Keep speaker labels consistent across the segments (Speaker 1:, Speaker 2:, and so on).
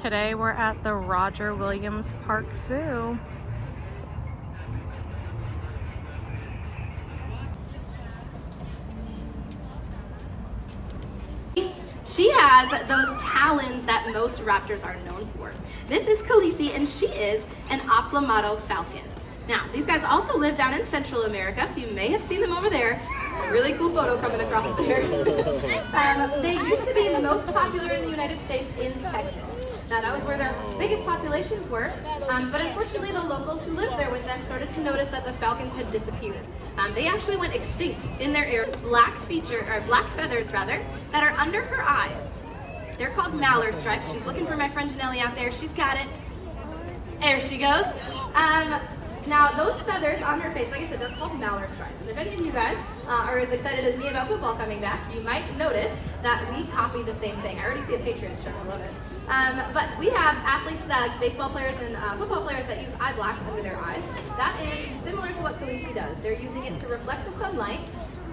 Speaker 1: Today we're at the Roger Williams Park Zoo.
Speaker 2: She has those talons that most raptors are known for. This is Khaleesi, and she is an aplomado falcon. Now, these guys also live down in Central America, so you may have seen them over there. It's a really cool photo coming across there. They used to be the most popular in the United States in Texas. Now, that was where their biggest populations were, but unfortunately the locals who lived there with them started to notice that the falcons had disappeared. They actually went extinct in their areas. Black feathers that are under her eyes. They're called mallard stripes. She's looking for my friend Janelle out there. She's got it. There she goes. Now, those feathers on her face, like I said, they're called mallard stripes. And if any of you guys are as excited as me about football coming back, you might notice that we copy the same thing. I already see a Patriots shirt. I love it. But we have athletes, baseball players and football players that use eye black under their eyes. That is similar to what Khaleesi does. They're using it to reflect the sunlight,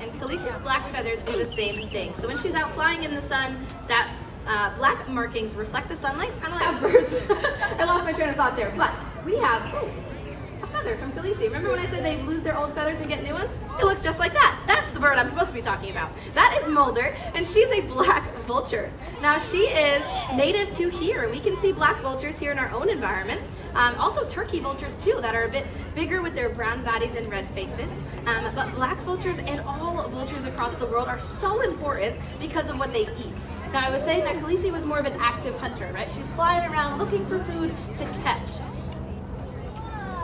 Speaker 2: and Khaleesi's black feathers do the same thing. So when she's out flying in the sun, that black markings reflect the sunlight. I don't have birds. I lost my train of thought there. But we have a feather from Khaleesi. Remember when I said they lose their old feathers and get new ones? It looks just like that. That's the bird I'm supposed to be talking about. That is Mulder, and she's a black vulture. Now, she is native to here. We can see black vultures here in our own environment. Also turkey vultures too, that are a bit bigger with their brown bodies and red faces. But black vultures and all vultures across the world are so important because of what they eat. Now, I was saying that Khaleesi was more of an active hunter, right? She's flying around looking for food to catch.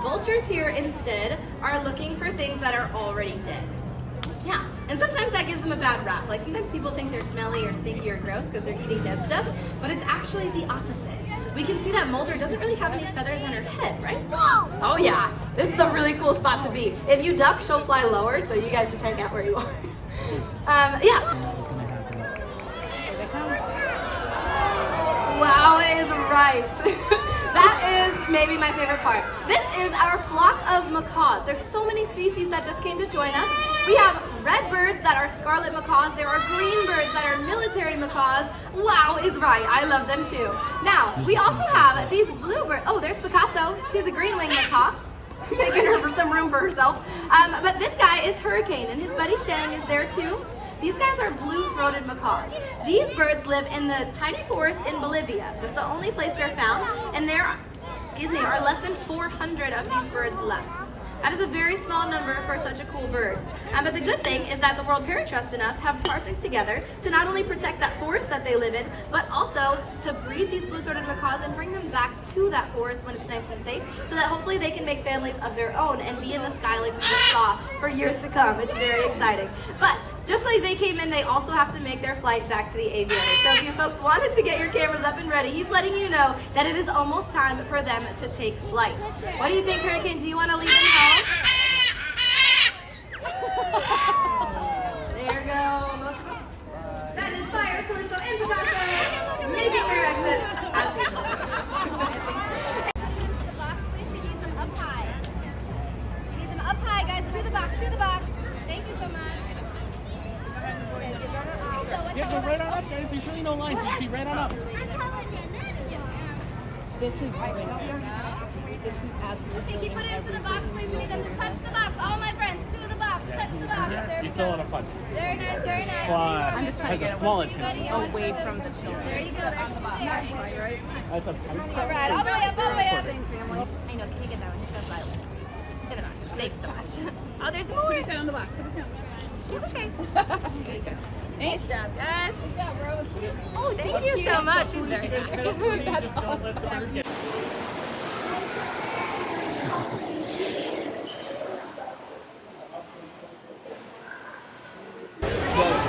Speaker 2: Vultures here instead are looking for things that are already dead. Yeah, and sometimes that gives them a bad rap. Like sometimes people think they're smelly or stinky or gross because they're eating dead stuff, but it's actually the opposite. We can see that Mulder doesn't really have any feathers on her head, right? Oh yeah, this is a really cool spot to be. If you duck, she'll fly lower, so you guys just hang out where you are. Yeah. Wow, it is right. That is maybe my favorite part. This is our flock of macaws. There's so many species that just came to join us. We have red birds that are scarlet macaws. There are green birds that are military macaws. Wow is right. I love them too. Now, we also have these blue birds. Oh, there's Picasso. She's a green-winged macaw. Making her for some room for herself. But this guy is Hurricane, and his buddy Shang is there too. These guys are blue-throated macaws. These birds live in the tiny forest in Bolivia. That's the only place they're found, and there are less than 400 of these birds left. That is a very small number for such a cool bird. But the good thing is that the World Parrot Trust and us have partnered together to not only protect that forest that they live in, but also to breed these blue-throated macaws and bring them back to that forest when it's nice and safe, so that hopefully they can make families of their own and be in the sky like we just saw for years to come. It's very exciting. But just like they came in, they also have to make their flight back to the aviary. So if you folks wanted to get your cameras up and ready, he's letting you know that it is almost time for them to take flight. What do you think, Hurricane? Do you want to leave them home? There you go. That is Fire, Calypso, and Picasso making their exit.
Speaker 3: The box, please. She needs them up high. She needs them up high, guys. To the box, to the box. Thank you so much.
Speaker 4: Yeah, go right on up, guys. There's really no lines. Just be right on up.
Speaker 1: This is absolutely.
Speaker 3: Can you put it into the box, please? We need them to touch the box. All my friends, to the box. Touch the box. There we
Speaker 4: It's a lot
Speaker 3: go.
Speaker 4: of fun.
Speaker 3: Very nice, very nice.
Speaker 4: But has a small attention.
Speaker 1: Away from the children.
Speaker 3: There you go. There's two there.
Speaker 4: That's a
Speaker 3: All right, all the way up, all the way up. I know. Can you get that one? He's got Violet. Get the box. Thanks so much. Oh, there's more.
Speaker 1: Put it down the box. Put it down.
Speaker 3: She's okay. There you go.
Speaker 1: Nice job, guys.
Speaker 3: Oh, thank you so much. She's very nice.
Speaker 4: That's awesome. The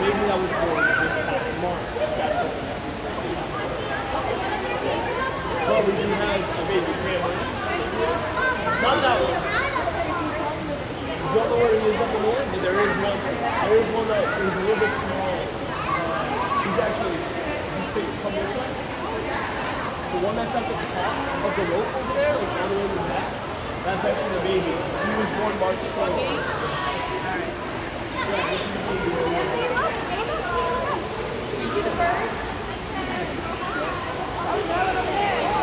Speaker 4: baby that was born this past March got something that we started. But we do have a baby Taylor. Not that one. I don't know where he is up in the end, but there is one. There is one that is a little bit small. He's actually, just take it from this way. The one that's at the top of the rope over there, like all the way to the back, that's actually the baby. He was born March 12th. Yeah, this is the baby.
Speaker 3: You see the bird? Oh, no, over there.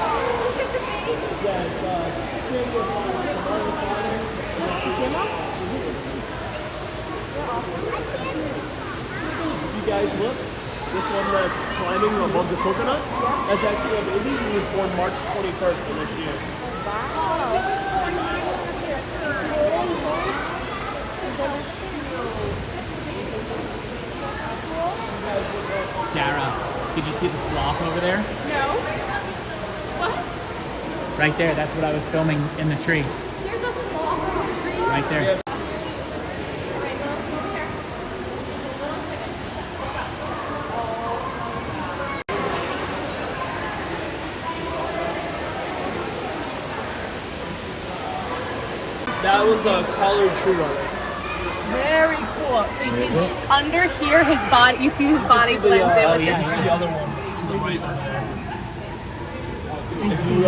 Speaker 4: climbing above the coconut. That's actually a baby. He was born March 21st of this year.
Speaker 5: Sarah, did you see the sloth over there?
Speaker 2: No. What?
Speaker 5: Right there, that's what I was filming in the tree.
Speaker 2: There's a sloth on the tree.
Speaker 5: Right there.
Speaker 4: Yeah. That one's a collared tree runner.
Speaker 2: Very cool. So he's under here, his body, you see his body blends in with
Speaker 4: You can see the other one to the right over there. If you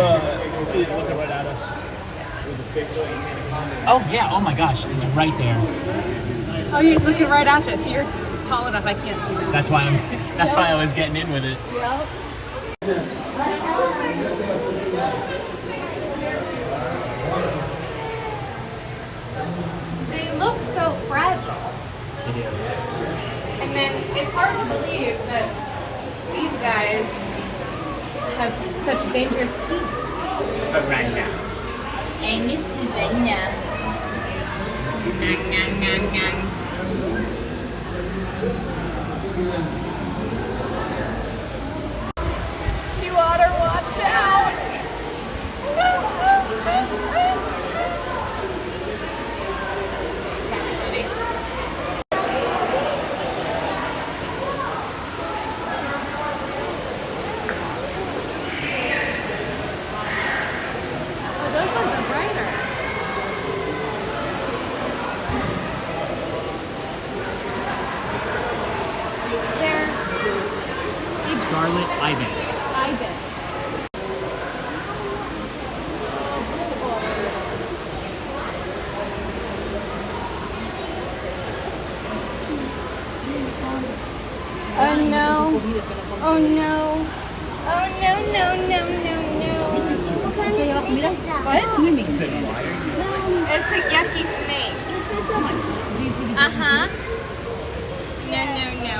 Speaker 4: can see it looking right at us. With the fixed.
Speaker 5: Oh yeah, oh my gosh, it's right there.
Speaker 2: Oh, he's looking right at you. So you're tall enough, I can't see that.
Speaker 5: That's why I was getting in with it.
Speaker 2: They look so fragile. And then it's hard to believe that these guys have such dangerous teeth.
Speaker 5: Piranha.
Speaker 2: And you piranha. Nang, nang, nang, nang. You oughta watch out!
Speaker 5: Scarlet ibis.
Speaker 3: Oh no. Oh no. Oh no, no, no, no, no. What? Swimming.
Speaker 5: It's a
Speaker 2: It's a yucky snake. Uh-huh. No, no, no.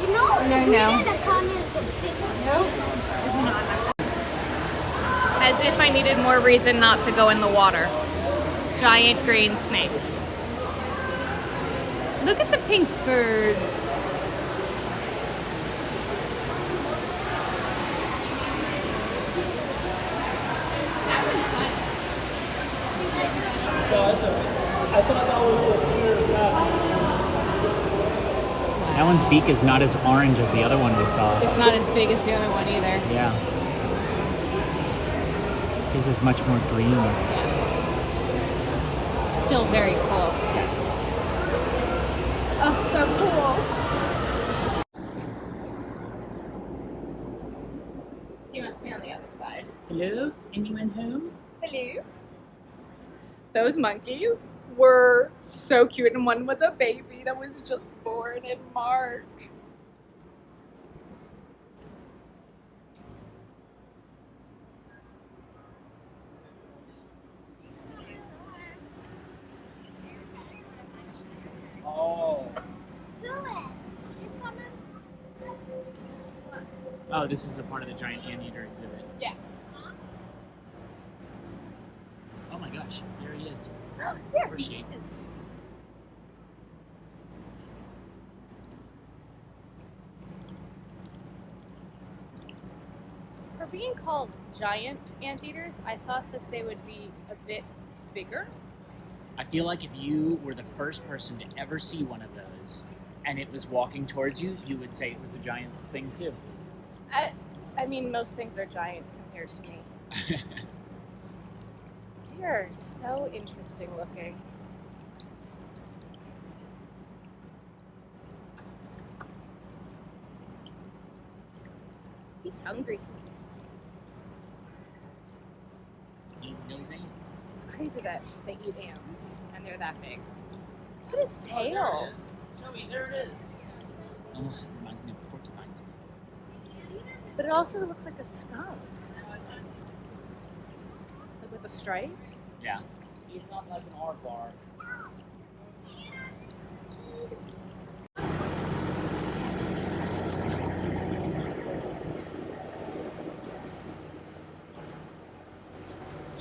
Speaker 3: You know,
Speaker 2: No,
Speaker 3: the
Speaker 2: no.
Speaker 3: that come is the biggest.
Speaker 1: As if I needed more reason not to go in the water. Giant green snakes. Look at the pink birds.
Speaker 4: I thought that was a clear path.
Speaker 5: That one's beak is not as orange as the other one we saw.
Speaker 1: It's not as big as the other one either.
Speaker 5: Yeah. His is much more green.
Speaker 1: Still very cool.
Speaker 5: Yes.
Speaker 2: Oh, so cool. He must be on the other side.
Speaker 5: Hello? Anyone home?
Speaker 2: Hello. Those monkeys were so cute, and one was a baby that was just born in March.
Speaker 4: Oh.
Speaker 5: Oh, this is a part of the giant anteater exhibit.
Speaker 2: Yeah.
Speaker 5: Oh my gosh, there he is.
Speaker 2: There
Speaker 5: Or
Speaker 2: he
Speaker 5: she.
Speaker 2: is.
Speaker 1: For being called giant anteaters, I thought that they would be a bit bigger.
Speaker 5: I feel like if you were the first person to ever see one of those and it was walking towards you, you would say it was a giant thing too.
Speaker 1: I mean, most things are giant compared to me. They are so interesting looking. He's hungry.
Speaker 5: Eating those ants.
Speaker 1: It's crazy that they eat ants and they're that big. Look at his tail.
Speaker 5: Joey, there it is. Almost reminds me of a porcupine.
Speaker 1: But it also looks like a skunk. Like with a stripe.
Speaker 5: Yeah. Even not like an aardvark.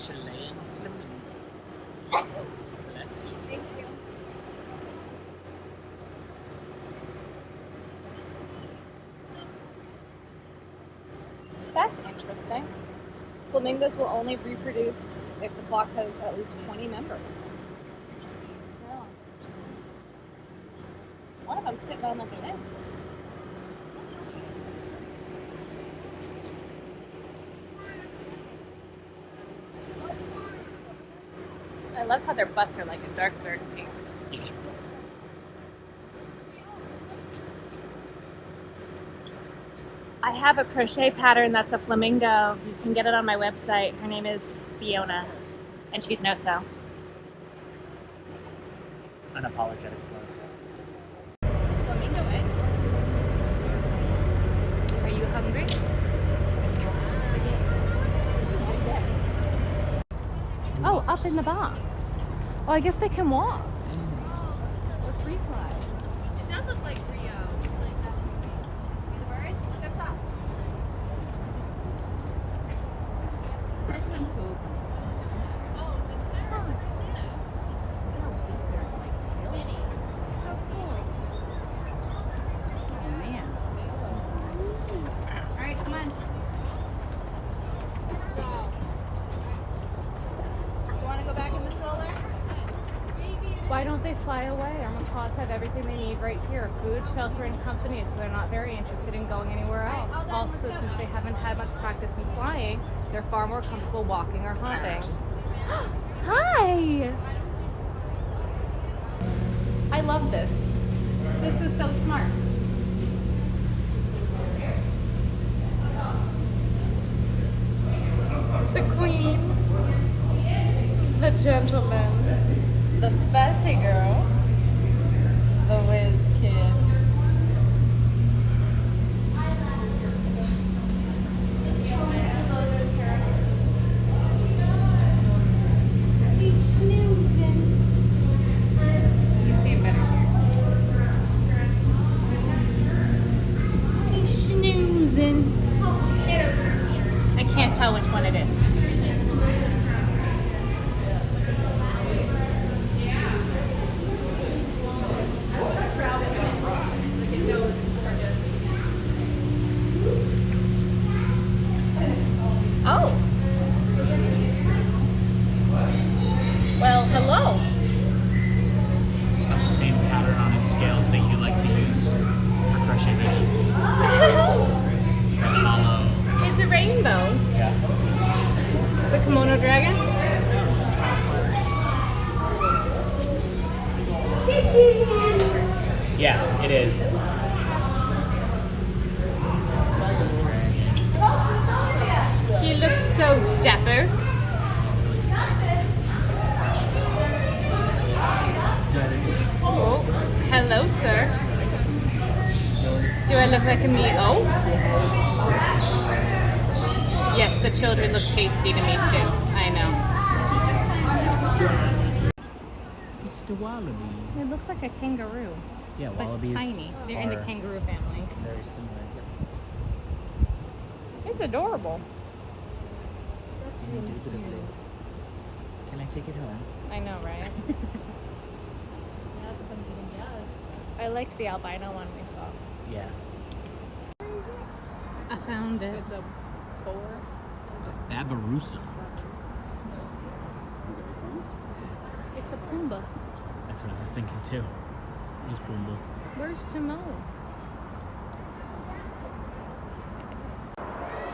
Speaker 5: Chilean flamingo. Bless you.
Speaker 1: Thank you. That's interesting. Flamingos will only reproduce if the flock has at least 20 members. Yeah. One of them's sitting on like a nest. I love how their butts are like a dark pink. I have a crochet pattern that's a flamingo. You can get it on my website. Her name is Fiona, and she's no-so.
Speaker 5: Unapologetic plug.
Speaker 1: Flamingo egg. Are you hungry? Oh, up in the box. Oh, I guess they can walk. Or free fly.
Speaker 2: It does look like Rio. See the birds? Look up top. There's some poop. Oh, it's there. Mini. How cool. Oh, man. All right, come on. You want to go back in the stroller?
Speaker 1: Why don't they fly away? Our macaws have everything they need right here. Food, shelter, and company, so they're not very interested in going anywhere else. Also, since they haven't had much practice in flying, they're far more comfortable walking or hopping. Hi! I love this. This is so smart. The queen, the gentleman, the spicy girl, the whiz kid. He's snoozing. You can see him better here. He's snoozing. I can't tell which one it is. Oh. Well, hello.
Speaker 5: It's got the same pattern on its scales that you like to use for crochet knitting. That hollow.
Speaker 1: It's a rainbow.
Speaker 5: Yeah.
Speaker 1: The kimono dragon.
Speaker 5: Yeah, it is.
Speaker 1: He looks so dapper. Oh, hello, sir. Do I look like a meal? Yes, the children look tasty to me too. I know.
Speaker 5: Mr. Wallaby.
Speaker 1: It looks like a kangaroo,
Speaker 5: Yeah,
Speaker 1: but
Speaker 5: wallabies
Speaker 1: tiny. They're in the
Speaker 5: are
Speaker 1: kangaroo family.
Speaker 5: very similar.
Speaker 1: It's adorable.
Speaker 5: Indubitably. Can I take it home?
Speaker 1: I know, right? I liked the albino one we saw.
Speaker 5: Yeah.
Speaker 1: I found it.
Speaker 5: A Babirusa.
Speaker 1: It's a Pumbaa.
Speaker 5: That's what I was thinking too. He's Pumbaa.
Speaker 1: Where's Timon?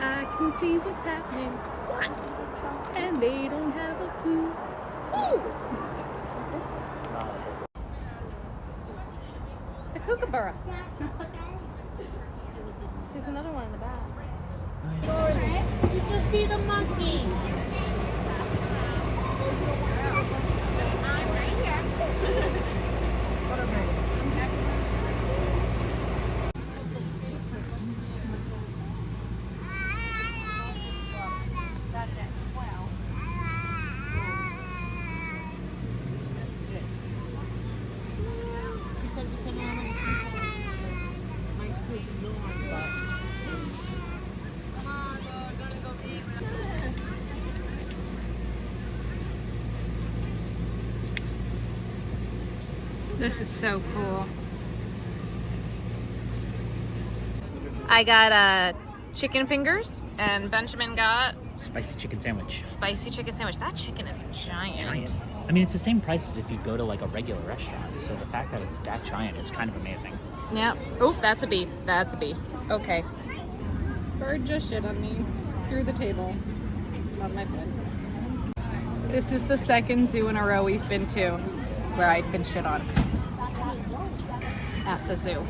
Speaker 1: I can see what's happening. And they don't have a clue. It's a kookaburra. There's another one in the back.
Speaker 3: Did you see the monkeys?
Speaker 1: This is so cool. I got chicken fingers, and Benjamin got
Speaker 5: Spicy chicken sandwich.
Speaker 1: spicy chicken sandwich. That chicken is giant.
Speaker 5: Giant. I mean, it's the same price as if you go to like a regular restaurant. So the fact that it's that giant is kind of amazing.
Speaker 1: Yep. Oh, that's a bee. That's a bee. Okay. Bird just shit on me through the table. On my foot. This is the second zoo in a row we've been to where I've been shit on. At the zoo.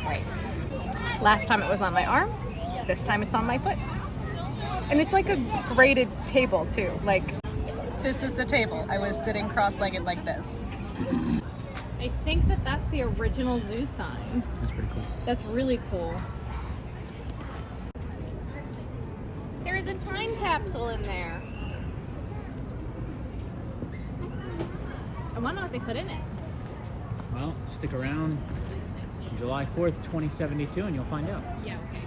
Speaker 1: Right. Last time it was on my arm. This time it's on my foot. And it's like a graded table too. Like, this is the table. I was sitting cross-legged like this. I think that that's the original zoo sign.
Speaker 5: That's pretty cool.
Speaker 1: That's really cool. There is a time capsule in there. I wonder what they put in it.
Speaker 5: Well, stick around July 4th, 2072, and you'll find out.
Speaker 1: Yeah, okay.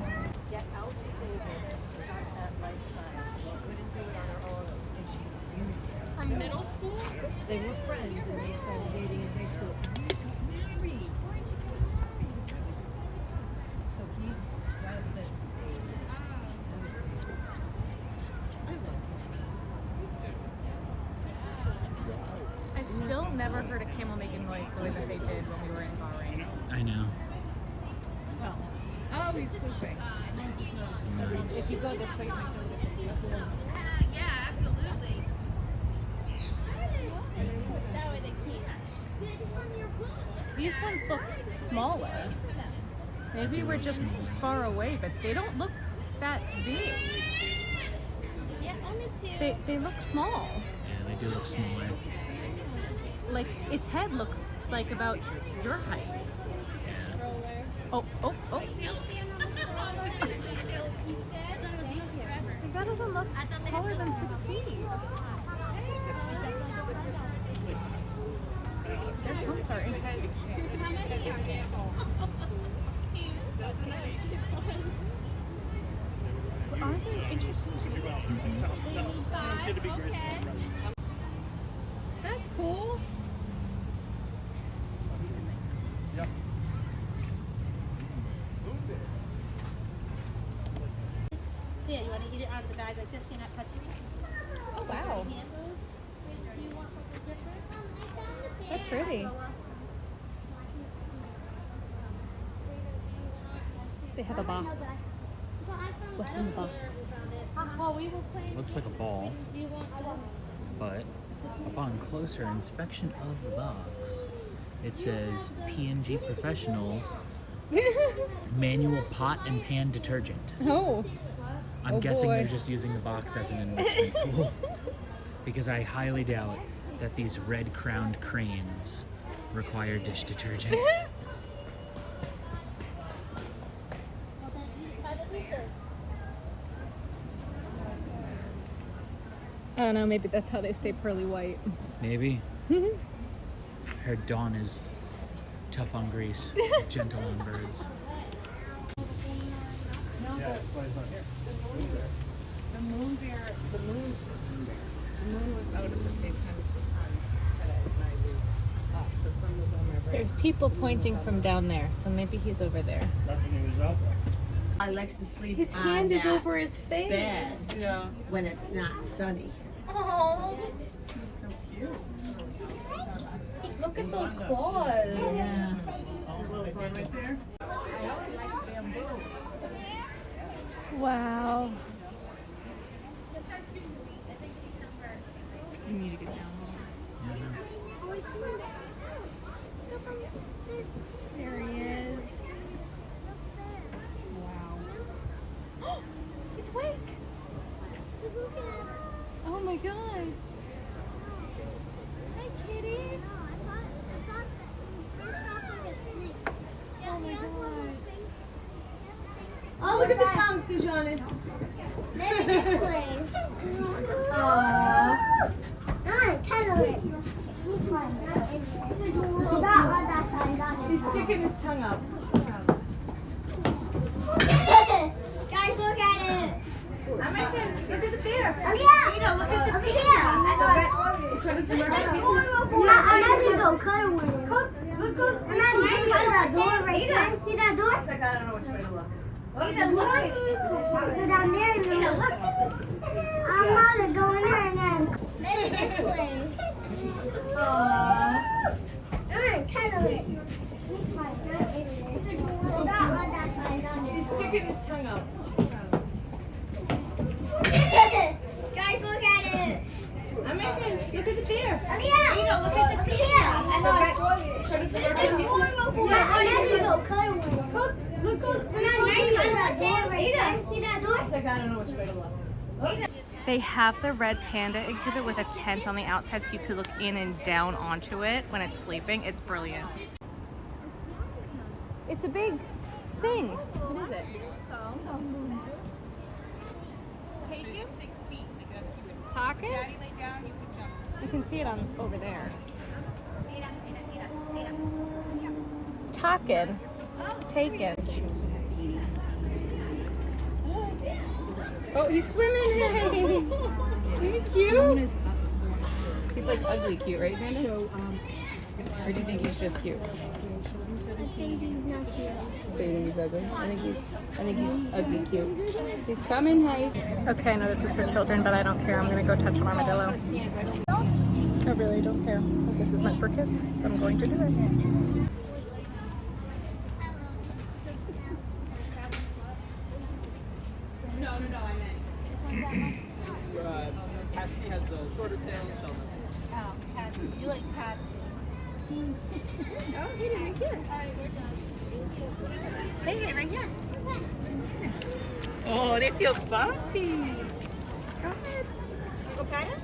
Speaker 6: Get out to Davis, start that lifestyle. They couldn't do it on their own. And she used it.
Speaker 1: From middle school?
Speaker 6: They were friends and they started dating in high school. Married. So he's got this.
Speaker 1: I've still never heard a camel making noise the way that they did when we were in Bahrain.
Speaker 5: I know.
Speaker 1: Oh, he's pooping. If you go this way, you might go this way.
Speaker 2: Yeah, absolutely.
Speaker 1: These ones look smaller. Maybe we're just far away, but they don't look that big.
Speaker 3: Yeah, only two.
Speaker 1: They look small.
Speaker 5: Yeah, they do look smaller.
Speaker 1: Like, its head looks like about your height. Oh, oh, oh. That doesn't look taller than 6 feet. Their pumps are interesting. But aren't they interesting shapes? That's cool.
Speaker 3: Yeah, you want to eat it out of the bag like this? You're not touching it?
Speaker 1: Oh, wow.
Speaker 3: Do you want something different?
Speaker 1: That's pretty. They have a box. What's in the box?
Speaker 5: Looks like a ball, but upon closer inspection of the box, it says P&G Professional Manual Pot and Pan Detergent.
Speaker 1: Oh.
Speaker 5: I'm
Speaker 1: Oh,
Speaker 5: guessing
Speaker 1: boy.
Speaker 5: they're just using the box as an enrichment tool. Because I highly doubt that these red-crowned cranes require dish detergent.
Speaker 1: I don't know, maybe that's how they stay pearly white.
Speaker 5: Maybe. Her Dawn is tough on grease, gentle on birds.
Speaker 1: The moon was out at the same time as the sun today when I was up. The sun was on my right. There's people pointing from down there, so maybe he's over there.
Speaker 4: That's when he was out there.
Speaker 6: I likes to sleep
Speaker 1: His
Speaker 6: on
Speaker 1: hand is
Speaker 6: that
Speaker 1: over his face.
Speaker 6: bed
Speaker 4: Yeah.
Speaker 6: when it's not sunny.
Speaker 1: Oh, look at those claws.
Speaker 6: Yeah.
Speaker 1: Wow. You need to get down there. There he is. Wow. He's awake. Oh my god. Hi, kitty. Oh my god.
Speaker 6: Oh, look at the tongue he's on it.
Speaker 3: Maybe this way.
Speaker 6: Aww.
Speaker 3: Cuddle it. That side.
Speaker 6: He's sticking his tongue up.
Speaker 3: Guys, look at it.
Speaker 6: I'm right there. Look at the bear.
Speaker 3: Oh, yeah.
Speaker 6: Look at the
Speaker 3: Over
Speaker 6: bear.
Speaker 3: here.
Speaker 6: The
Speaker 3: I'm actually go cuddle one. I'm actually go cuddle that door right there. See that door?
Speaker 6: I don't know which way to look.
Speaker 3: Go down there and then look. I'm gonna go in there and then maybe this way. Cuddle it. He's fine.
Speaker 6: He's sticking his tongue out.
Speaker 3: Guys, look at it.
Speaker 6: I'm making. Look at the bear.
Speaker 3: Oh yeah. Look at the bear. I'm actually go cuddle one.
Speaker 6: Look.
Speaker 3: I'm actually go that door right there. See that door?
Speaker 6: I don't know which way to look.
Speaker 1: They have the red panda exhibit with a tent on the outside so you could look in and down onto it when it's sleeping. It's brilliant. It's a big thing. What is it? Talking? You can see it on over there. Talking. Taken. Oh, he's swimming. Isn't he cute? He's like ugly cute, right, Xander? Or do you think he's just cute?
Speaker 3: I think he's not cute.
Speaker 1: So you think he's ugly? I think he's ugly cute. He's coming, hey. Okay, I know this is for children, but I don't care. I'm gonna go touch an armadillo. I really don't care. This is meant for kids. I'm going to do it.
Speaker 4: Patsy has the shorter tail.
Speaker 6: Oh, Patsy. You like Patsy.
Speaker 1: Hey, right here.
Speaker 6: Oh, they feel bumpy. Go ahead. Go pet him.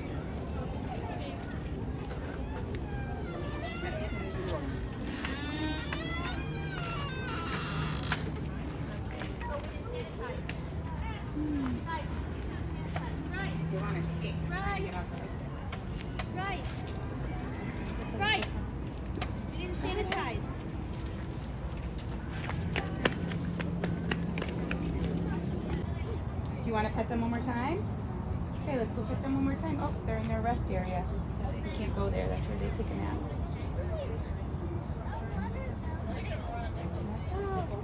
Speaker 7: Do you want to pet them one more time? Okay, let's go pet them one more time. Oh, they're in their rest area. You can't go there. That's where they take a nap.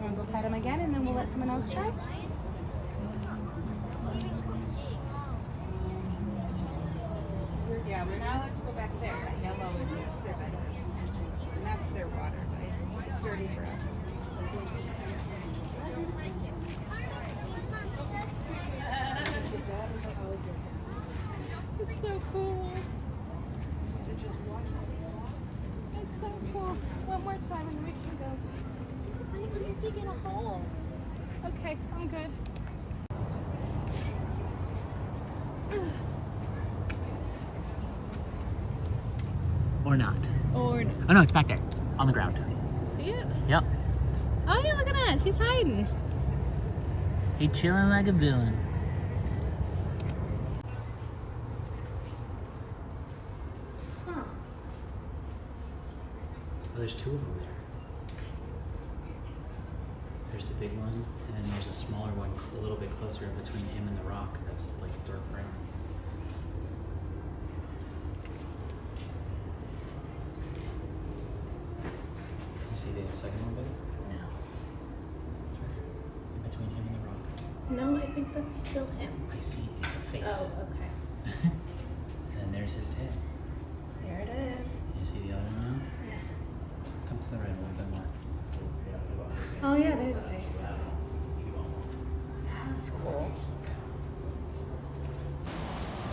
Speaker 7: Want to go pet them again, and then we'll let someone else try? Yeah, we're not allowed to go back there. That yellow is their bed. And that's their water, but it's dirty for us.
Speaker 1: It's so cool. It's so cool. One more time and then we can go. You're digging a hole. Okay, I'm good.
Speaker 5: Or not.
Speaker 1: Or no.
Speaker 5: Oh no, it's back there. On the ground.
Speaker 1: See it?
Speaker 5: Yep.
Speaker 1: Oh yeah, look at that. He's hiding.
Speaker 5: He chilling like a villain.
Speaker 1: Huh.
Speaker 5: Oh, there's two of them there. There's the big one, and then there's a smaller one a little bit closer in between him and the rock. That's like dark brown. You see the second one, babe?
Speaker 2: No.
Speaker 5: It's right here. In between him and the rock.
Speaker 2: No, I think that's still him.
Speaker 5: I see. It's a face.
Speaker 2: Oh, okay.
Speaker 5: And then there's his tail.
Speaker 2: There it is.
Speaker 5: You see the other one now?
Speaker 2: Yeah.
Speaker 5: Come to the right a little bit more.
Speaker 2: Oh yeah, there's a face. That's cool.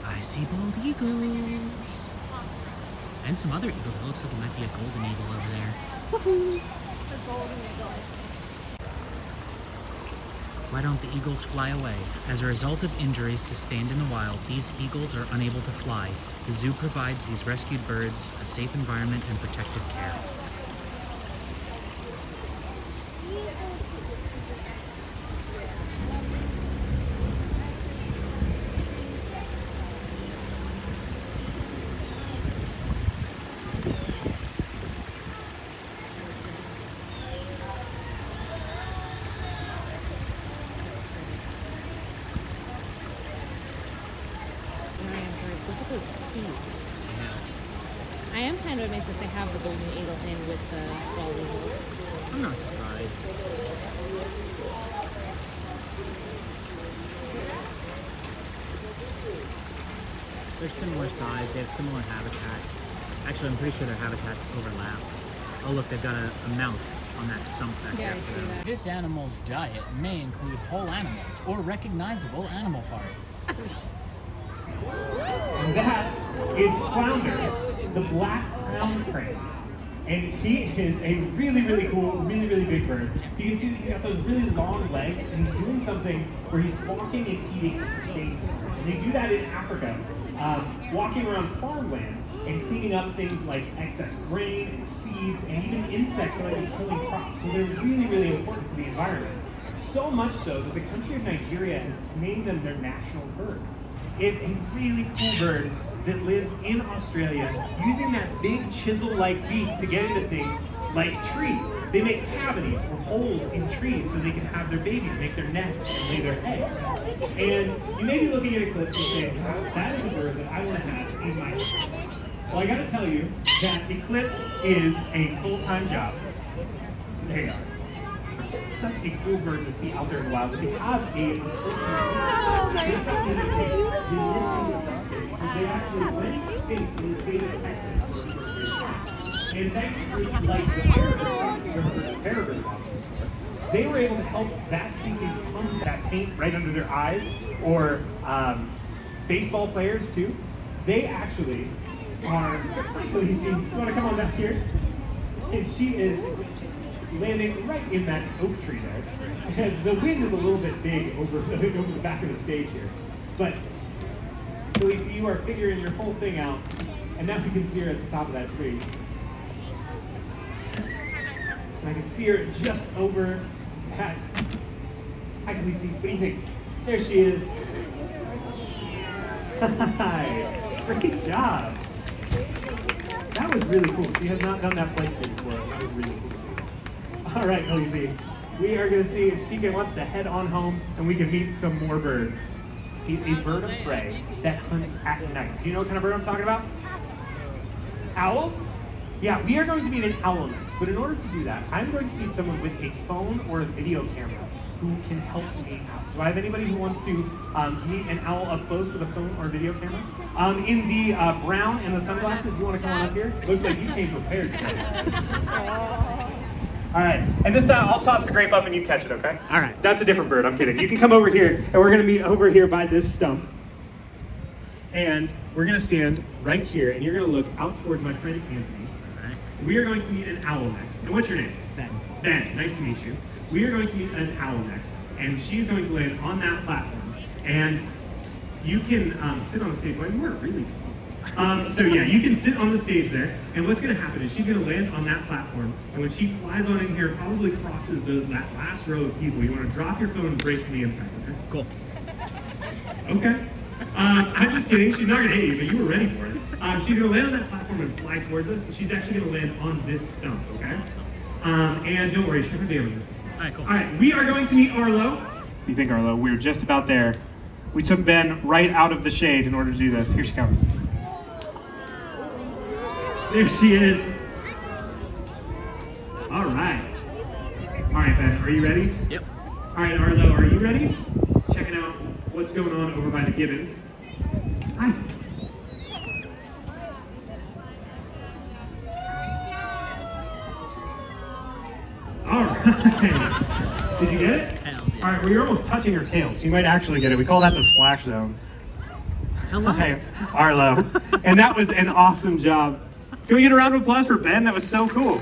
Speaker 5: I see bald eagles. And some other eagles. It looks like it might be a golden eagle over there. Why don't the eagles fly away? As a result of injuries sustained in the wild, these eagles are unable to fly. The zoo provides these rescued birds a safe environment and protective care.
Speaker 6: Look at those feet.
Speaker 5: Yeah.
Speaker 1: I am kind of amazed that they have the golden eagle in with the bald eagles.
Speaker 5: I'm not surprised. They're similar size, they have similar habitats. Actually, I'm pretty sure their habitats overlap. Oh look, they've got a mouse on that stump back
Speaker 1: Yeah,
Speaker 5: there.
Speaker 1: I see that.
Speaker 5: This animal's diet may include whole animals or recognizable animal parts.
Speaker 8: And that is Flounder, the black crowned crane. And he is a really, really cool, really, really big bird. You can see that he's got those really long legs, and he's doing something where he's walking and eating at the same time. And they do that in Africa, walking around farmlands and cleaning up things like excess grain and seeds and even insects that might be killing crops. So they're really, really important to the environment. So much so that the country of Nigeria has named them their national bird. It's a really cool bird that lives in Australia using that big chisel-like beak to get into things like trees. They make cavities or holes in trees so they can have their babies, make their nests, and lay their eggs. And you may be looking at Eclipse and saying, that is a bird that I want to have in my home. Well, I gotta tell you that Eclipse is a full-time job. There you are. It's such a cool bird to see out there in the wild. They have they actually went to state in the state of Texas. And thanks to groups like the Peregrine, they were able to help that species come that paint right under their eyes, or baseball players too. They actually are, you want to come on down here? And she is landing right in that oak tree there. And the wind is a little bit big over the back of the stage here. But Khaleesi, you are figuring your whole thing out, and now you can see her at the top of that tree. And I can see her just over that. Hi, Khaleesi, what do you think? There she is. Hi, great job. That was really cool. She has not done that flight stage before. That was really cool. All right, Khaleesi, we are going to see if she wants to head on home, and we can meet some more birds. He's a bird of prey that hunts at night. Do you know what kind of bird I'm talking about? Owls? Yeah, we are going to meet an owl next, but in order to do that, I'm going to need someone with a phone or a video camera who can help me out. Do I have anybody who wants to meet an owl up close with a phone or a video camera? In the brown and the sunglasses, you want to come on up here? Looks like you came prepared. All right, and this time I'll toss the grape up and you catch it, okay?
Speaker 5: All right.
Speaker 8: That's a different bird, I'm kidding. You can come over here, and we're gonna meet over here by this stump. And we're gonna stand right here, and you're gonna look out towards my friend Anthony.
Speaker 5: All right.
Speaker 8: We are going to meet an owl next. And what's your name?
Speaker 5: Ben.
Speaker 8: Ben, nice to meet you. We are going to meet an owl next, and she's going to land on that platform. And you can sit on the stage. Well, you weren't really. So yeah, you can sit on the stage there, and what's going to happen is she's going to land on that platform, and when she flies on in here, probably crosses that last row of people. You want to drop your phone and brace for the impact, okay?
Speaker 5: Cool.
Speaker 8: Okay. I'm just kidding. She's not going to hit you, but you were ready for it. She's going to land on that platform and fly towards us, and she's actually going to land on this stump, okay? And don't worry, she'll be able to this.
Speaker 5: All right, cool.
Speaker 8: All right, we are going to meet Arlo. What do you think, Arlo? We're just about there. We took Ben right out of the shade in order to do this. Here she comes. There she is. All right. All right, Ben, are you ready?
Speaker 5: Yep.
Speaker 8: All right, Arlo, are you ready? Checking out what's going on over by the gibbons. Hi. All right. Did you get it?
Speaker 5: Hell yeah.
Speaker 8: All right, well, you're almost touching her tail, so you might actually get it. We call that the splash zone.
Speaker 5: Hello.
Speaker 8: Hi, Arlo. And that was an awesome job. Can we get a round of applause for Ben? That was so cool.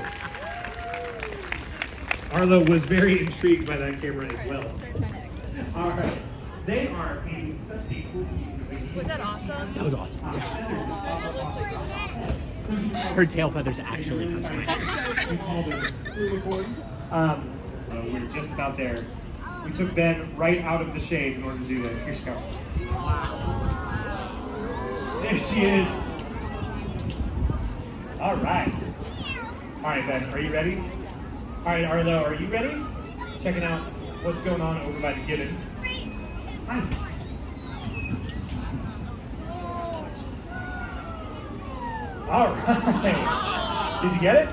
Speaker 8: Arlo was very intrigued by that camera as well. All right. They are in such a cool piece.
Speaker 1: Was that awesome?
Speaker 5: That was awesome. Her tail feathers actually touched me.
Speaker 8: We call them unicorns. We're just about there. We took Ben right out of the shade in order to do this. Here she comes. There she is. All right. All right, Ben, are you ready? All right, Arlo, are you ready? Checking out what's going on over by the gibbons. Hi. All right. Did you get it?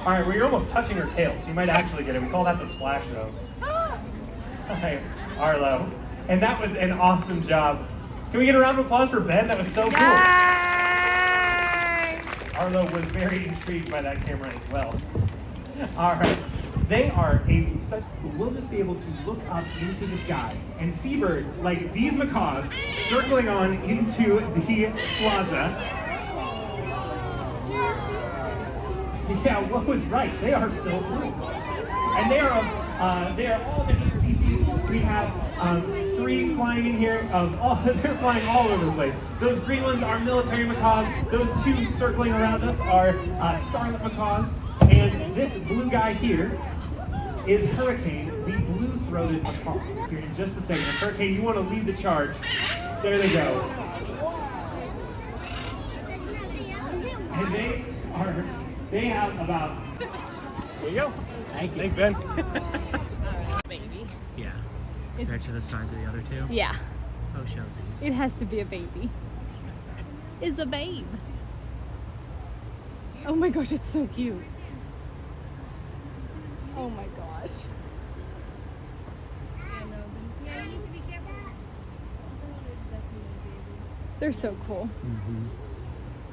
Speaker 8: All right, well, you're almost touching her tail, so you might actually get it. We call that the splash zone. All right, Arlo. And that was an awesome job. Can we get a round of applause for Ben? That was so cool. Arlo was very intrigued by that camera as well. All right. They are such, we'll just be able to look up into the sky and see birds like these macaws circling on into the plaza. Yeah, what was right? They are so cool. And they are all different species. We have 3 flying in here. They're flying all over the place. Those green ones are military macaws. Those 2 circling around us are scarlet macaws. And this blue guy here is Hurricane, the blue-throated macaw. Here in just a second. Hurricane, you want to lead the charge. There they go. And they have about...
Speaker 4: There you go. Thanks, Ben.
Speaker 1: Baby.
Speaker 5: Yeah. Compared to the size of the other 2.
Speaker 1: Yeah.
Speaker 5: Oh, showsies.
Speaker 1: It has to be a baby. It's a babe. Oh my gosh, it's so cute. Oh my gosh. They're so cool.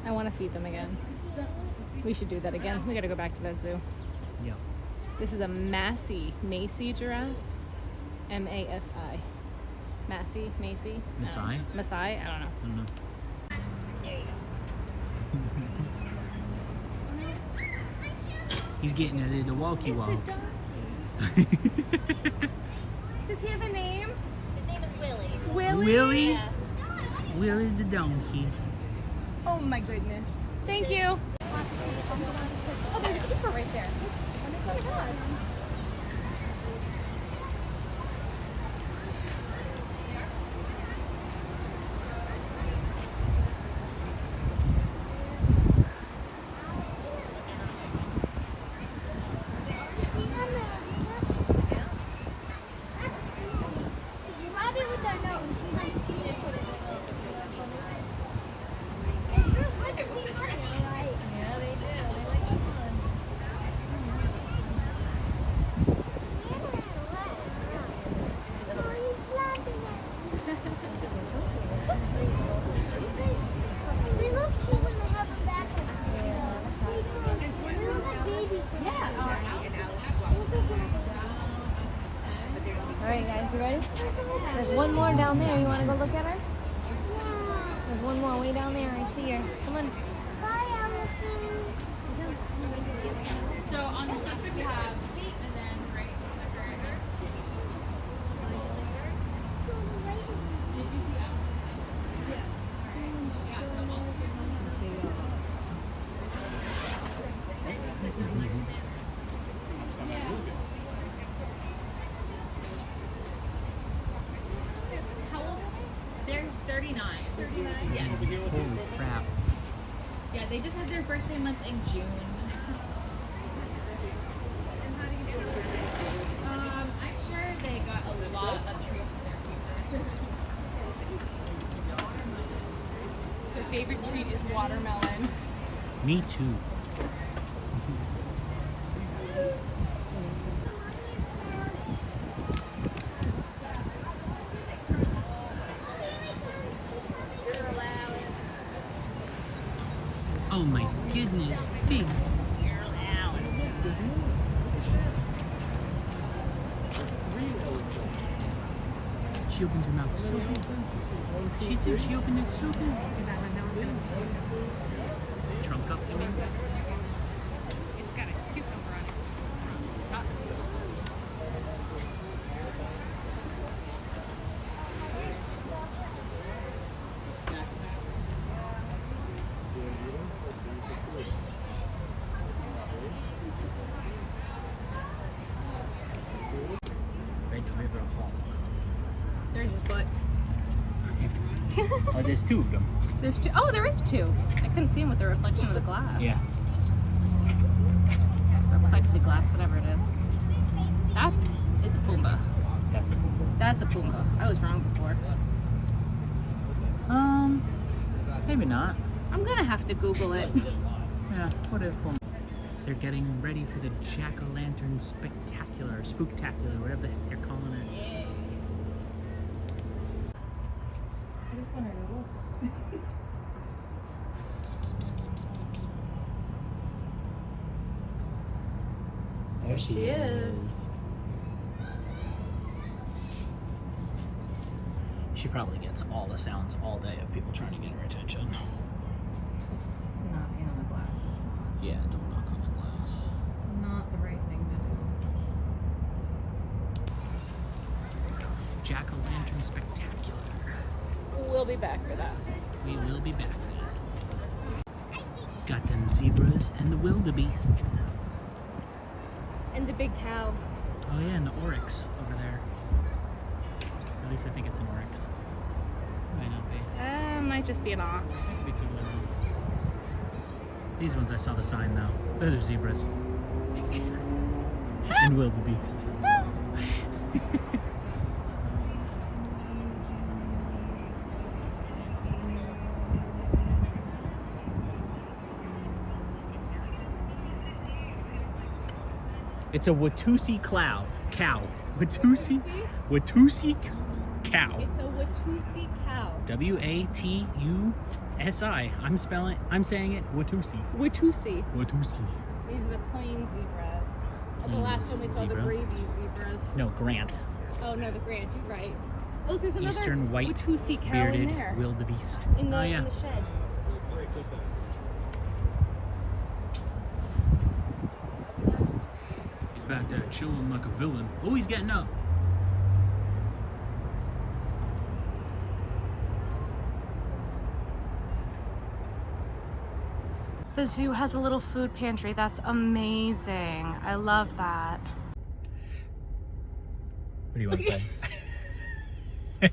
Speaker 1: I want to feed them again. We should do that again. We gotta go back to that zoo.
Speaker 5: Yep.
Speaker 1: This is a Macy giraffe. M-A-S-I. Macy?
Speaker 5: Masai?
Speaker 1: Masai? I don't know.
Speaker 5: I don't know. He's getting a little walkie walk.
Speaker 1: Does he have a name?
Speaker 3: His name is Willie.
Speaker 1: Willie?
Speaker 3: Yeah.
Speaker 5: Willie the donkey.
Speaker 1: Oh my goodness. Thank you. Oh, there's a keeper right there. Oh my god. Alright guys, you ready? There's one more down there. You want to go look at her? There's one more way down there. I see her. Come on.
Speaker 9: So on the left we have feet and then right Did you see that? Yes. Yeah, so How old are they? They're 39. 39? Yes.
Speaker 5: Holy crap.
Speaker 9: Yeah, they just had their birthday month in June. I'm sure they got a lot of treats for their future.
Speaker 1: Their favorite treat is watermelon.
Speaker 5: Me too. Oh my goodness, big. She opened her mouth so big. She opened it so big. Trunk up, you mean?
Speaker 1: It's got a cucumber on its top.
Speaker 5: Red River Hawk.
Speaker 1: There's his butt.
Speaker 5: Oh, there's 2 of them.
Speaker 1: There's 2. Oh, there is 2. I couldn't see him with the reflection of the glass.
Speaker 5: Yeah.
Speaker 1: Or plexiglass, whatever it is. That is a Pumbaa.
Speaker 5: That's a cool.
Speaker 1: That's a Pumbaa. I was wrong before.
Speaker 5: Maybe not.
Speaker 1: I I'm gonna have to Google it.
Speaker 5: Yeah, what is Pullman? They're getting ready for the jack-o'-lantern spectacular, spooktacular, whatever the heck they're calling it.
Speaker 7: I just want to know.
Speaker 5: There she is. She probably gets all the sounds all day of people trying to get her attention.
Speaker 1: Knocking on the glass is
Speaker 5: Yeah, don't knock on the glass.
Speaker 1: not the right thing to do.
Speaker 5: Jack-o'-lantern spectacular.
Speaker 1: We'll be back for that.
Speaker 5: We will be back for that. Got them zebras and the wildebeests.
Speaker 1: And the big cow.
Speaker 5: Oh yeah, and the oryx over there. At least I think it's an oryx. Might not be.
Speaker 1: Might just be an ox.
Speaker 5: Could be totally wrong. These ones I saw the sign though. Those are zebras. And wildebeests. It's a Watusi cow. Watusi cow.
Speaker 1: It's a Watusi cow.
Speaker 5: W-A-T-U-S-I. I'm saying it Watusi.
Speaker 1: Watusi.
Speaker 5: Watusi.
Speaker 1: These are the plain zebras. The last one we saw
Speaker 5: zebra.
Speaker 1: the gravy zebras.
Speaker 5: No, Grant.
Speaker 1: Oh no, the Grand, you're right. Oh, there's another
Speaker 5: Eastern white
Speaker 1: Watusi cow
Speaker 5: bearded
Speaker 1: in there.
Speaker 5: wildebeest.
Speaker 1: In the,
Speaker 5: Oh yeah.
Speaker 1: in the shed.
Speaker 5: He's back there chilling like a villain. Oh, he's getting up.
Speaker 1: The zoo has a little food pantry. That's amazing. I love that.
Speaker 5: What do you want to say?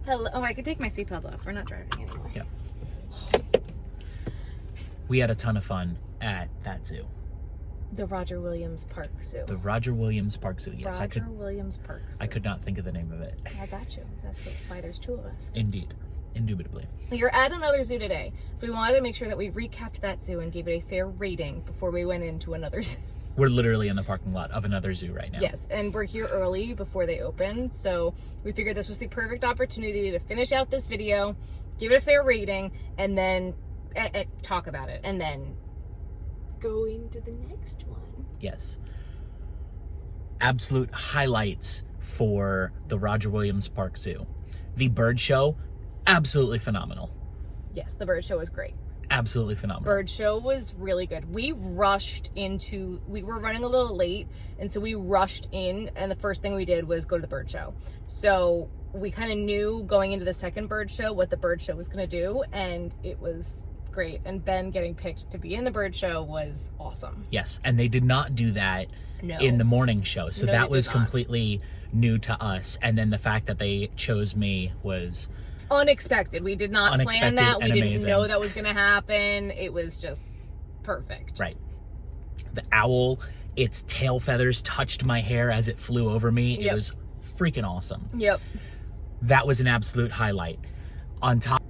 Speaker 1: Hello. Oh, I could take my seatbelt off. We're not driving anymore.
Speaker 5: Yeah. We had a ton of fun at that zoo.
Speaker 6: The Roger Williams Park Zoo.
Speaker 5: The Roger Williams Park Zoo. Yes,
Speaker 6: Roger Williams Park Zoo.
Speaker 5: I could not think of the name of it.
Speaker 6: I got you. That's why there's two of us.
Speaker 5: Indeed. Indubitably.
Speaker 6: You're at another zoo today. We wanted to make sure that we recapped that zoo and gave it a fair rating before we went into another zoo.
Speaker 5: We're literally in the parking lot of another zoo right now.
Speaker 6: Yes, and we're here early before they open, so we figured this was the perfect opportunity to finish out this video, give it a fair rating, and then talk about it, and then go into the next one.
Speaker 5: Yes. Absolute highlights for the Roger Williams Park Zoo. The bird show, absolutely phenomenal.
Speaker 6: Yes, the bird show was great.
Speaker 5: Absolutely phenomenal.
Speaker 6: Bird show was really good. We rushed into, we were running a little late, and so we rushed in, and the first thing we did was go to the bird show. So we kind of knew going into the second bird show what the bird show was going to do, and it was great. And Ben getting picked to be in the bird show was awesome.
Speaker 5: Yes, and they did not do that
Speaker 6: No.
Speaker 5: in the morning show, so
Speaker 6: No,
Speaker 5: that
Speaker 6: they
Speaker 5: was
Speaker 6: did not.
Speaker 5: completely new to us. And then the fact that they chose me was
Speaker 6: Unexpected. We did not plan
Speaker 5: Unexpected
Speaker 6: that. We
Speaker 5: and
Speaker 6: didn't
Speaker 5: amazing.
Speaker 6: know that was going to happen. It was just perfect.
Speaker 5: right. The owl, its tail feathers touched my hair as it flew over me. It
Speaker 6: Yep.
Speaker 5: was freaking awesome.
Speaker 6: Yep.
Speaker 5: That was an absolute highlight. On top,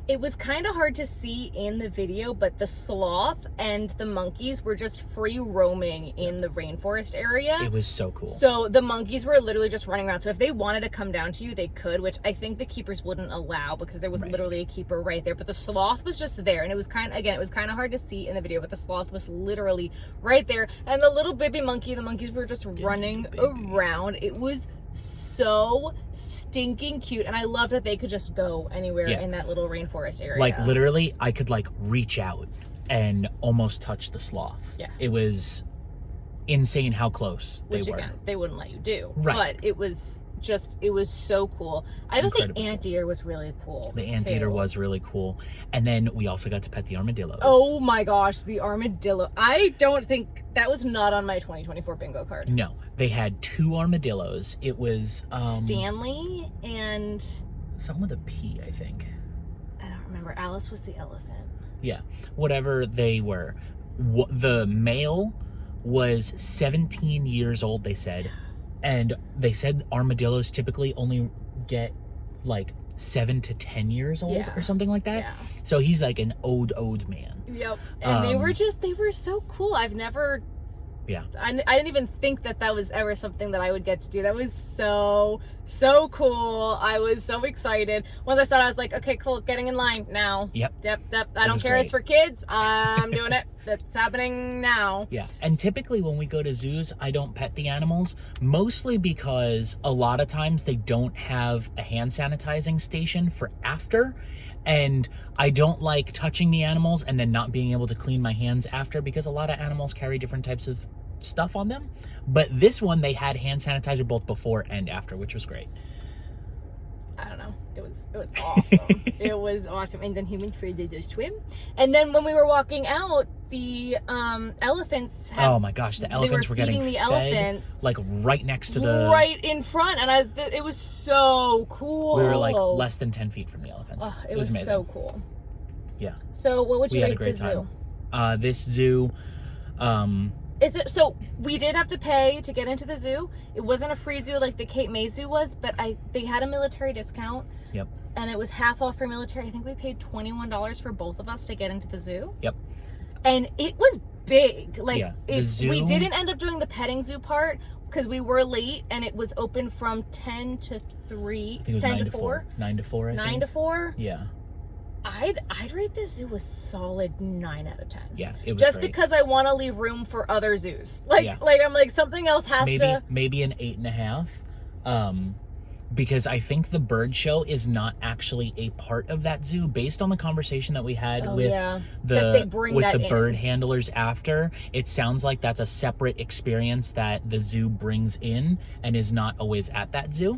Speaker 6: It was kind of hard to see in the video, but the sloth and the monkeys were just free roaming in the rainforest area.
Speaker 5: it was so cool.
Speaker 6: So the monkeys were literally just running around. So if they wanted to come down to you, they could, which I think the keepers wouldn't allow because there was
Speaker 5: Right.
Speaker 6: literally a keeper right there. But the sloth was just there. And it was it was kind of hard to see in the video, but the sloth was literally right there. And the little baby monkey, the monkeys were just running around. It was so stinking cute. And I love that they could just go anywhere
Speaker 5: Yeah.
Speaker 6: in that little rainforest area.
Speaker 5: Like literally, I could like reach out and almost touch the sloth.
Speaker 6: Yeah.
Speaker 5: It was insane how close
Speaker 6: Which
Speaker 5: they were.
Speaker 6: again, they wouldn't let you do.
Speaker 5: Right.
Speaker 6: But it was so cool. I thought the
Speaker 5: Incredible.
Speaker 6: anteater was really cool.
Speaker 5: The anteater
Speaker 6: too.
Speaker 5: was really cool. And then we also got to pet the armadillos.
Speaker 6: Oh my gosh, the armadillo. I don't think that was not on my 2024 bingo card.
Speaker 5: No, they had 2 armadillos. It was
Speaker 6: Stanley and
Speaker 5: something with a P, I think.
Speaker 6: I don't remember. Alice was the elephant.
Speaker 5: Yeah, whatever they were. The male was 17 years old, they said. And they said armadillos typically only get like 7 to 10 years old
Speaker 6: Yeah.
Speaker 5: or something like that.
Speaker 6: Yeah.
Speaker 5: So he's like an old man.
Speaker 6: Yep. And they were so cool. I've never,
Speaker 5: Yeah.
Speaker 6: I didn't even think that was ever something that I would get to do. That was so cool. I was so excited. Once I saw it, I was like, okay, cool, getting in line now.
Speaker 5: Yep.
Speaker 6: I don't care.
Speaker 5: Great.
Speaker 6: It's for kids. I'm doing it. It's happening now.
Speaker 5: Yeah. And typically when we go to zoos, I don't pet the animals, mostly because a lot of times they don't have a hand sanitizing station for after. And I don't like touching the animals and then not being able to clean my hands after, because a lot of animals carry different types of stuff on them. But this one, they had hand sanitizer both before and after, which was great.
Speaker 6: I don't know. It was awesome. It was awesome. And then he went for the swim. And then when we were walking out, the elephants had,
Speaker 5: oh my gosh, the elephants were getting
Speaker 6: the
Speaker 5: fed,
Speaker 6: elephants
Speaker 5: like right next to the,
Speaker 6: right in front, and it was so cool.
Speaker 5: We were like less than 10 feet from the elephants.
Speaker 6: Oh,
Speaker 5: it was amazing.
Speaker 6: So cool.
Speaker 5: Yeah.
Speaker 6: So what would you rate the zoo?
Speaker 5: This zoo,
Speaker 6: so we did have to pay to get into the zoo. It wasn't a free zoo like the Cape May Zoo was, but they had a military discount.
Speaker 5: Yep.
Speaker 6: And it was half off for military. I think we paid $21 for both of us to get into the zoo.
Speaker 5: Yep.
Speaker 6: And it was big. Like,
Speaker 5: yeah,
Speaker 6: we didn't end up doing the petting zoo part because we were late, and it was open from 10 to 3.
Speaker 5: I think it was
Speaker 6: 10
Speaker 5: 9
Speaker 6: to 4.
Speaker 5: 9 to 4.
Speaker 6: 9 to 4.
Speaker 5: Yeah.
Speaker 6: I'd rate this zoo a solid 9 out of 10.
Speaker 5: Yeah, it was
Speaker 6: just
Speaker 5: great.
Speaker 6: because I want to leave room for other zoos. Like,
Speaker 5: Yeah.
Speaker 6: I'm like, something else has to.
Speaker 5: Maybe an 8.5. Because I think the bird show is not actually a part of that zoo, based on the conversation that we had with the bird handlers after. It sounds like that's a separate experience that the zoo brings in and is not always at that zoo.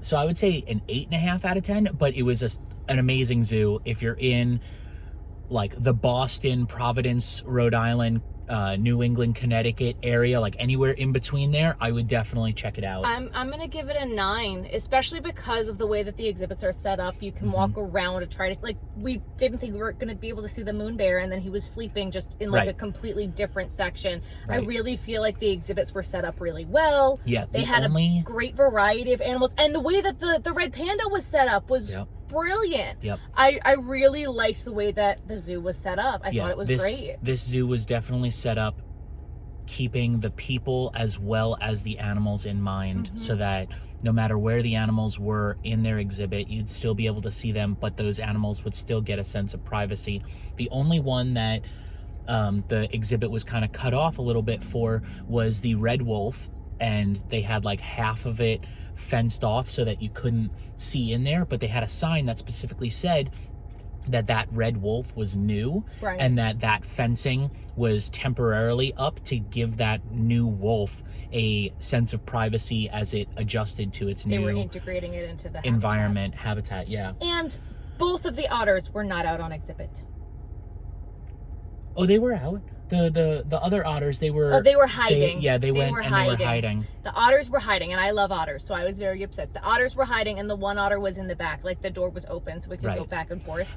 Speaker 5: So I would say an 8.5 out of 10, but it was an amazing zoo. If you're in like the Boston, Providence, Rhode Island, New England, Connecticut area, like anywhere in between there, I would definitely check it out.
Speaker 6: I'm gonna give it a 9, especially because of the way that the exhibits are set up. You can walk around and try to, like, we didn't think we were gonna be able to see the moon bear, and then he was sleeping just in like a completely different section. I really feel like the exhibits were set up really well.
Speaker 5: Yeah,
Speaker 6: they had a great variety of animals, and the way that the red panda was set up was brilliant.
Speaker 5: Yep.
Speaker 6: I really liked the way that the zoo was set up. I thought it was great.
Speaker 5: This zoo was definitely set up keeping the people as well as the animals in mind, so that no matter where the animals were in their exhibit, you'd still be able to see them, but those animals would still get a sense of privacy. The only one that the exhibit was kind of cut off a little bit for was the red wolf, and they had like half of it fenced off so that you couldn't see in there, but they had a sign that specifically said that red wolf was new, and that fencing was temporarily up to give that new wolf a sense of privacy as it adjusted to its new,
Speaker 6: they were integrating it into the
Speaker 5: habitat.
Speaker 6: And both of the otters were not out on exhibit.
Speaker 5: Oh, they were out. The other otters, they were
Speaker 6: hiding.
Speaker 5: They were hiding.
Speaker 6: The otters were hiding, and I love otters, so I was very upset. The otters were hiding, and the one otter was in the back, like the door was open so we could go back and forth.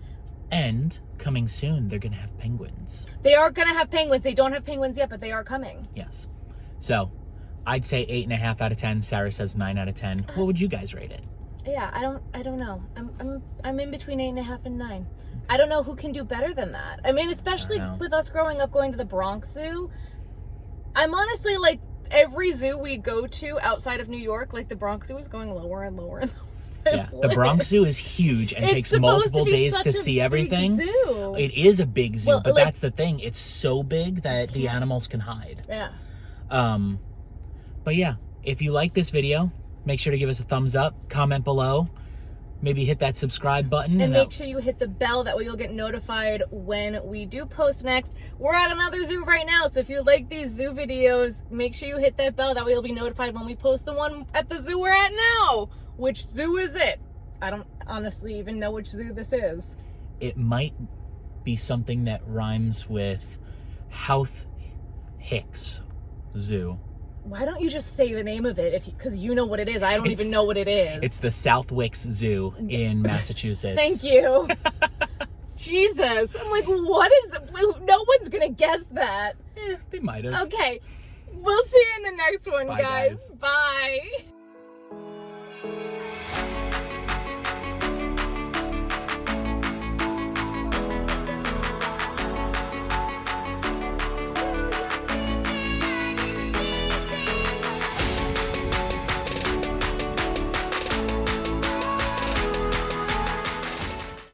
Speaker 5: And coming soon, they're gonna have penguins.
Speaker 6: They are gonna have penguins. They don't have penguins yet, but they are coming.
Speaker 5: Yes. So I'd say 8.5 out of 10. Sarah says 9 out of 10. What would you guys rate it?
Speaker 6: Yeah, I don't know. I'm in between 8.5 and 9. I don't know who can do better than that. I mean, especially with us growing up going to the Bronx Zoo. I'm honestly like, every zoo we go to outside of New York, like the Bronx Zoo is going lower and lower and lower.
Speaker 5: Yeah, the Bronx Zoo is huge and takes multiple days to see everything.
Speaker 6: Zoo.
Speaker 5: It is a big zoo, but that's the thing. It's so big that the animals can hide.
Speaker 6: Yeah.
Speaker 5: But yeah, if you like this video, make sure to give us a thumbs up, comment below, maybe hit that subscribe button.
Speaker 6: And make sure you hit the bell, that way you'll get notified when we do post next. We're at another zoo right now, so if you like these zoo videos, make sure you hit that bell, that way you'll be notified when we post the one at the zoo we're at now. Which zoo is it? I don't honestly even know which zoo this is.
Speaker 5: It might be something that rhymes with Houth Hicks Zoo.
Speaker 6: Why don't you just say the name of it? Because you know what it is. I don't even know what it is.
Speaker 5: It's the Southwicks Zoo in Massachusetts.
Speaker 6: Thank you. Jesus. I'm like, what is it? No one's going to guess that.
Speaker 5: They might have.
Speaker 6: Okay. We'll see you in the next one,
Speaker 5: Bye,
Speaker 6: guys. Bye.